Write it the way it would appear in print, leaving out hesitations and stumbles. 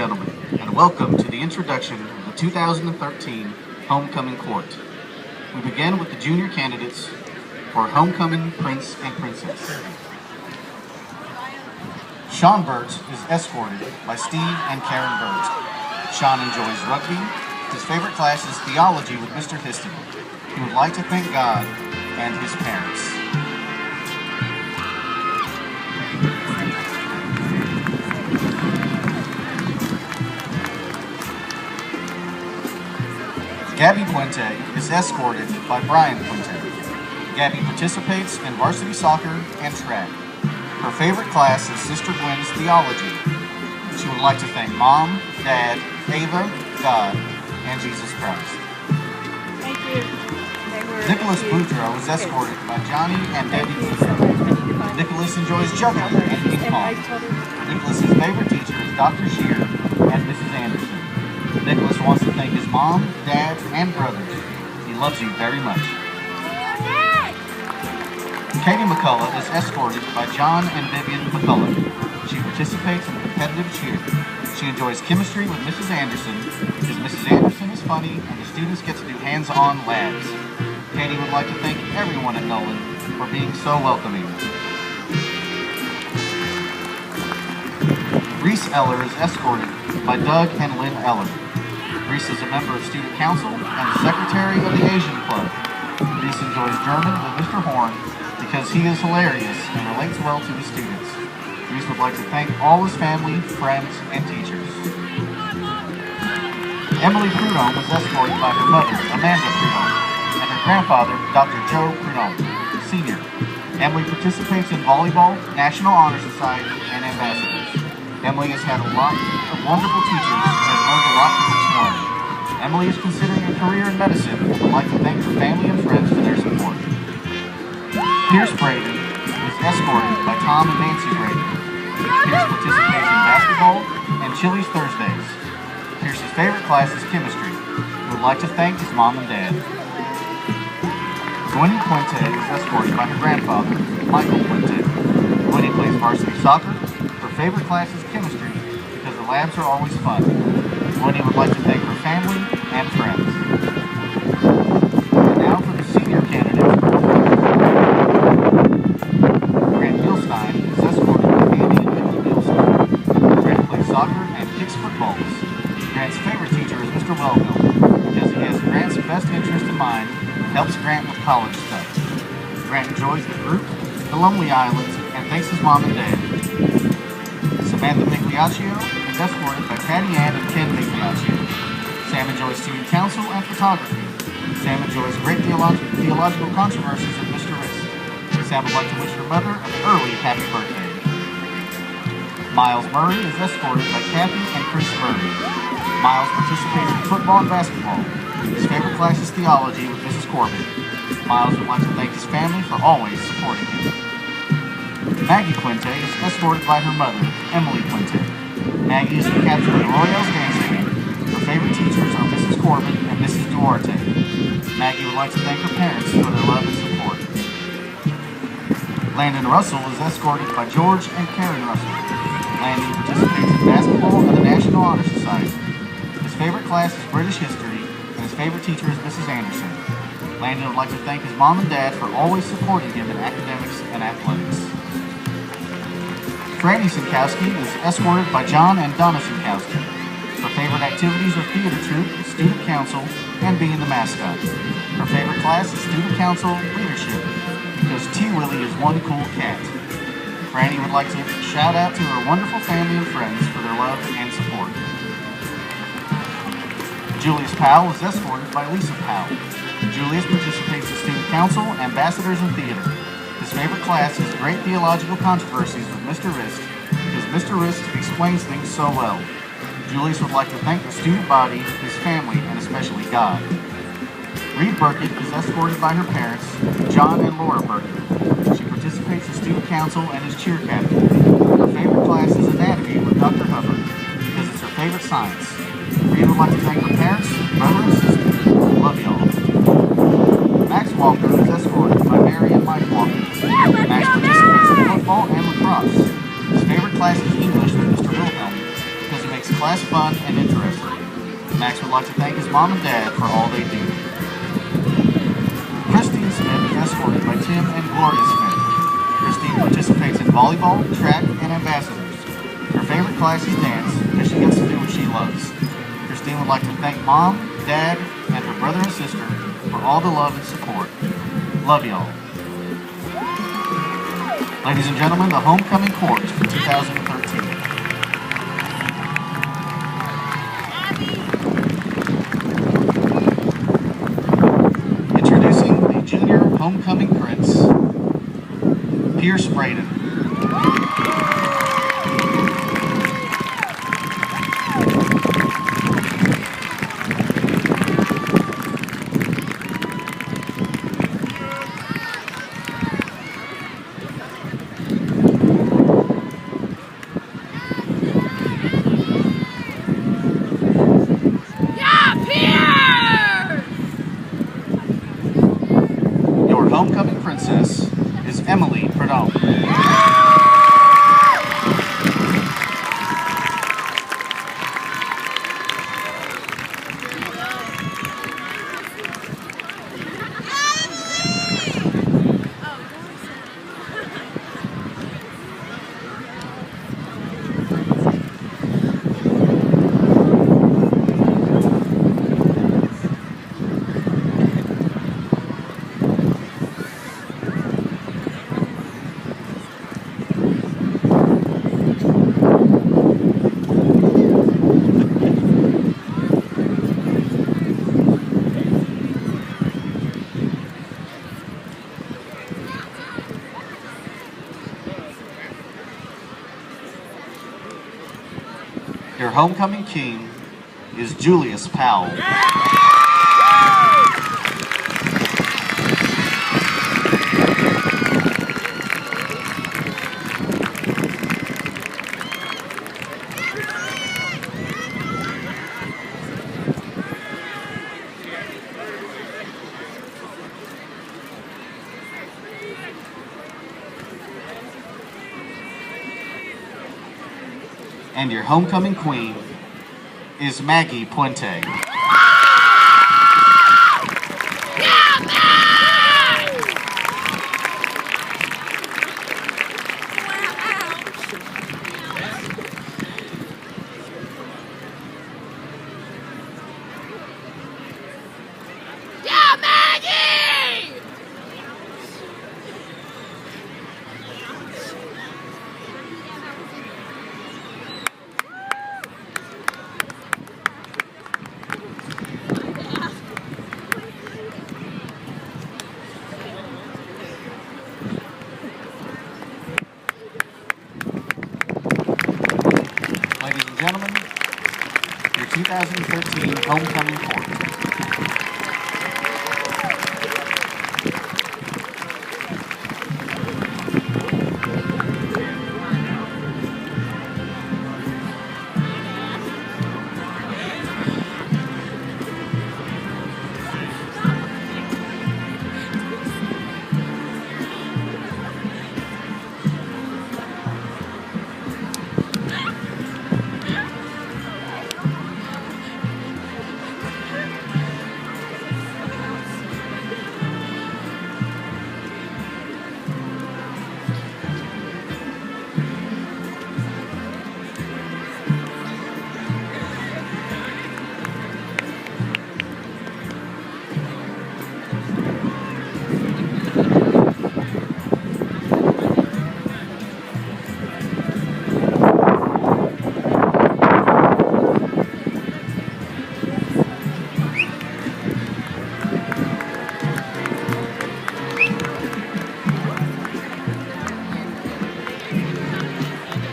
gentlemen, and welcome to the introduction of the 2013 Homecoming Court. We begin with the junior candidates for Homecoming Prince and Princess. Sean Burt is escorted by Steve and Karen Burt. Sean enjoys rugby. His favorite class is theology with Mr. Histon. He would like to thank God and his parents. Gabby Puente is escorted by Brian Puente. Gabby participates in varsity soccer and track. Her favorite class is Sister Gwen's theology. She would like to thank Mom, Dad, Ava, God, and Jesus Christ. Thank you. Nicholas Boudreaux is escorted by Johnny and Debbie Boudreaux. Nicholas enjoys juggling and ping pong. Nicholas's favorite teacher is Dr. Shear and Mrs. Anderson. Nicholas wants to thank his mom, dad, and brothers. He loves you very much. Katie McCullough is escorted by John and Vivian McCullough. She participates in competitive cheer. She enjoys chemistry with Mrs. Anderson because Mrs. Anderson is funny and the students get to do hands-on labs. Katie would like to thank everyone at Nolan for being so welcoming. Reese Eller is escorted by Doug and Lynn Eller. Reese is a member of Student Council and the Secretary of the Asian Club. Reese enjoys German with Mr. Horn because he is hilarious and relates well to the students. Reese would like to thank all his family, friends, and teachers. Emily Prudhomme was escorted by her mother, Amanda Prudhomme, and her grandfather, Dr. Joe Prudhomme, Sr. Emily participates in volleyball, National Honor Society, and ambassadors. Emily has had a lot of wonderful teachers and has learned a lot from each one. Emily is considering a career in medicine and would like to thank her family and friends for their support. Pierce Braden is escorted by Tom and Nancy Braden. Pierce participates in basketball and Chili's Thursdays. Pierce's favorite class is chemistry. He would like to thank his mom and dad. Gwenny Puente is escorted by her grandfather, Michael Puente. Gwenny plays varsity soccer. Her favorite class is chemistry because the labs are always fun. Gwenny would like to thank her family and friends. And now for the senior candidate. Grant Milstein is escorted by Andy and Vicky Milstein. Grant plays soccer and kicks footballs. Grant's favorite teacher is Mr. Wellhill because he has Grant's best interest in mind and helps Grant with college stuff. Grant enjoys the group, the Lonely Island, and thanks his mom and dad. Samantha Migliaccio is escorted by Patty Ann and Ken Migliaccio. Sam enjoys student council and photography. Sam enjoys great theological controversies with Mr. Risk. Sam would like to wish her mother an early happy birthday. Miles Murray is escorted by Kathy and Chris Murray. Miles participates in football and basketball. His favorite class is theology with Mrs. Corbin. Miles would like to thank his family for always supporting him. Maggie Puente is escorted by her mother, Emily Puente. Maggie is the captain of the Royals dance team. Her favorite teachers are Mrs. Corbin and Mrs. Duarte. Maggie would like to thank her parents for their love and support. Landon Russell is escorted by George and Karen Russell. Landon participates in basketball and the National Honor Society. His favorite class is British history, and his favorite teacher is Mrs. Anderson. Landon would like to thank his mom and dad for always supporting him in academics and athletics. Franny Sinkowski is escorted by John and Donna Sinkowski. Her favorite activities are theater troupe, student council, and being the mascot. Her favorite class is student council leadership because T. Willie is one cool cat. Franny would like to shout out to her wonderful family and friends for their love and support. Julius Powell is escorted by Lisa Powell. Julius participates in student council, ambassadors, and theater. His favorite class is Great Theological Controversies with Mr. Rist because Mr. Rist explains things so well. Julius would like to thank the student body, his family, and especially God. Reed Burkett is escorted by her parents, John and Laura Burkett. She participates in student council and is cheer captain. Her favorite class is anatomy with Dr. Hubbard because it's her favorite science. Reed would like to thank her parents, brother, and sister. Love y'all. Max Walker is escorted by Mary and Mike Walker. Max participates in football and lacrosse. His favorite class is English with Mr. Wilhelm because he makes class fun and interesting. Max would like to thank his mom and dad for all they do. Christine Smith is escorted by Tim and Gloria Smith. Christine participates in volleyball, track, and ambassadors. Her favorite class is dance because she gets to do what she loves. Christine would like to thank Mom, Dad, and her brother and sister for all the love and support. Love y'all. Ladies and gentlemen, the homecoming chorus for 2013. Introducing the junior homecoming prince, Pierce Braden. Your homecoming princess is Emily Perdome. Your homecoming king is Julius Powell. And your homecoming queen is Maggie Puente. Ladies and gentlemen, your 2013 homecoming court.